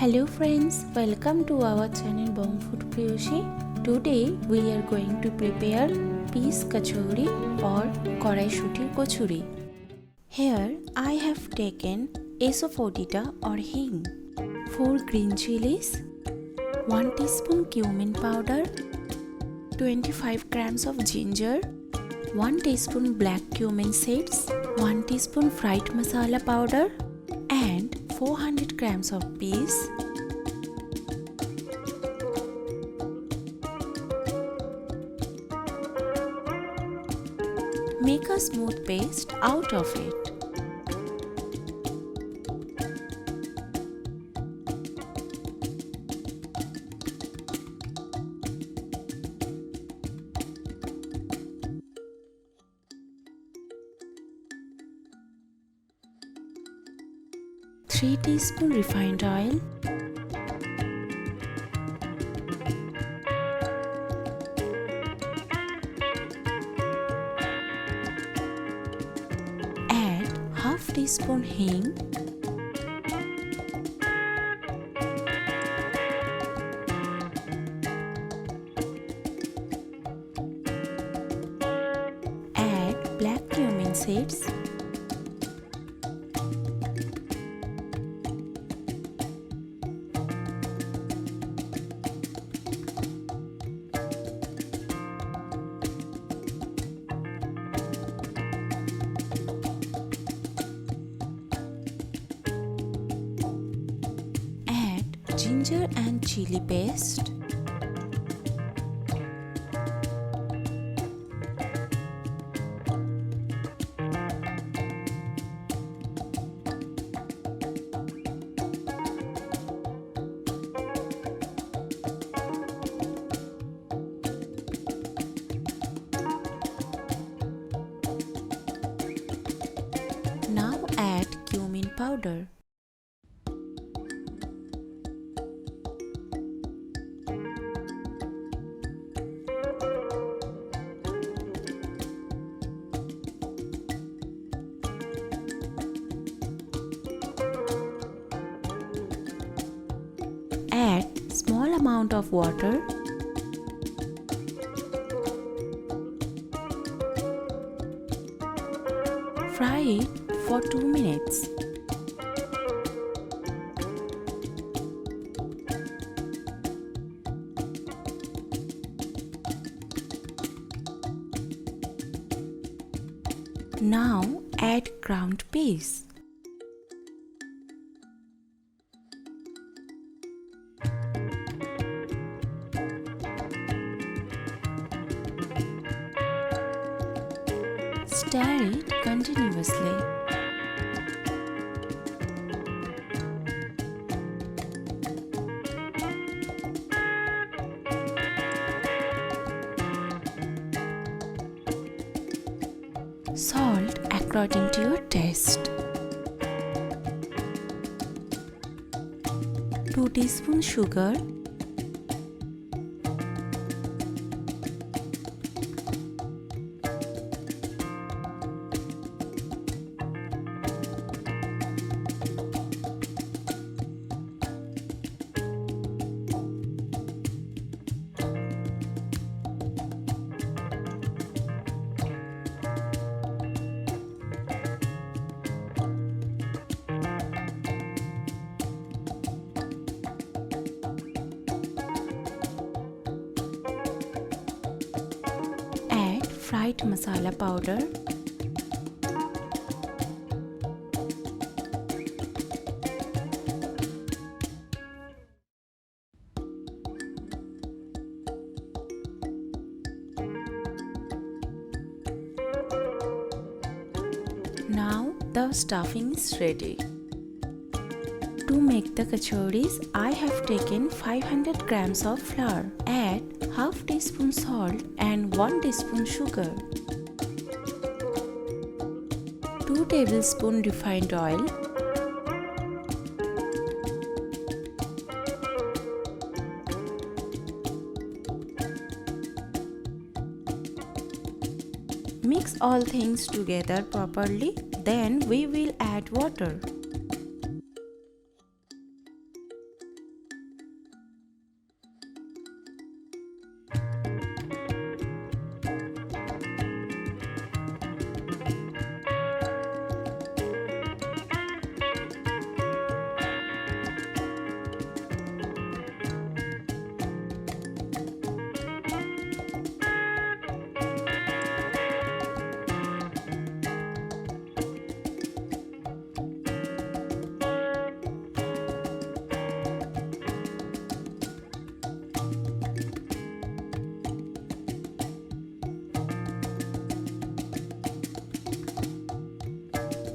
Hello friends, welcome to our channel Bong Food Priyoshi. Today we are going to prepare peas kachori or Koraishutir Kochuri. Here I have taken asafoetida or hing, 4 green chilies, 1 teaspoon cumin powder, 25 grams of ginger, 1 teaspoon black cumin seeds, 1 teaspoon fried masala powder and 400 grams of peas. Make a smooth paste out of it. Three teaspoon refined oil, add half teaspoon hing, add black cumin seeds, ginger and chili paste, now add cumin powder. Add small amount of water. Fry it for 2 minutes. Now add ground peas. Stir it continuously. Salt according to your taste. 2 teaspoons sugar, fried masala powder, now the stuffing is ready. To make the kachoris, I have taken 500 grams of flour. Add half teaspoon salt and 1 teaspoon sugar. 2 tablespoons refined oil. Mix all things together properly, then we will add water.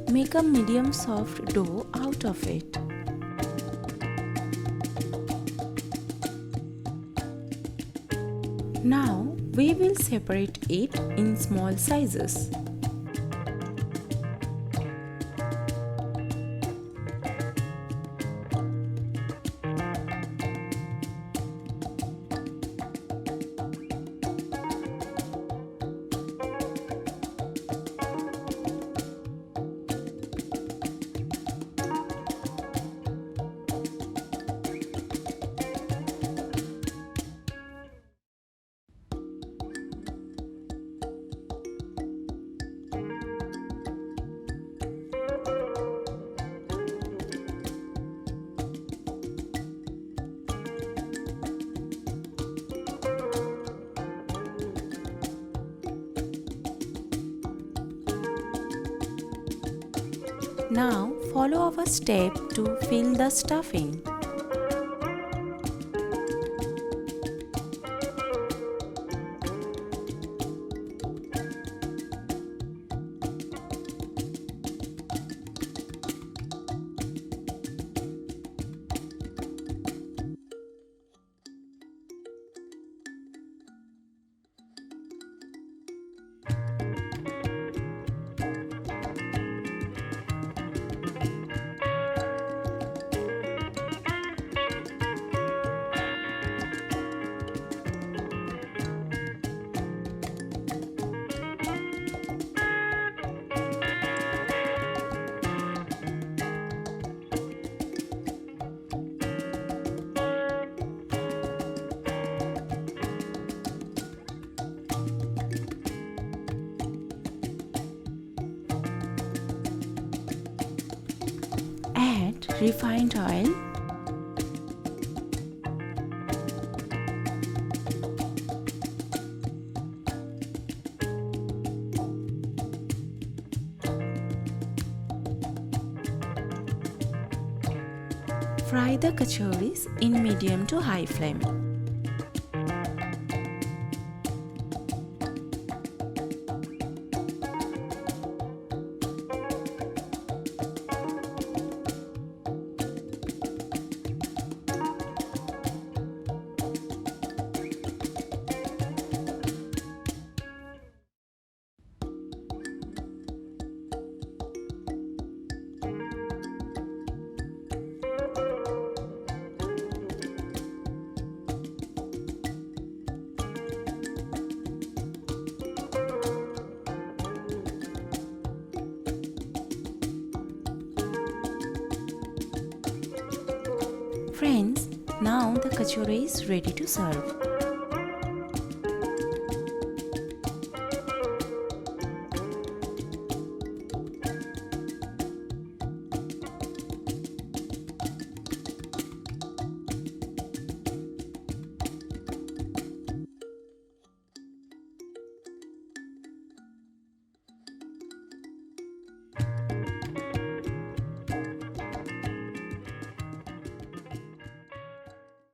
Make a medium soft dough out of it. Now we will separate it in small sizes. Now follow our step to fill the stuffing. Add refined oil, fry the kachoris in medium to high flame. Friends, now the kachori is ready to serve.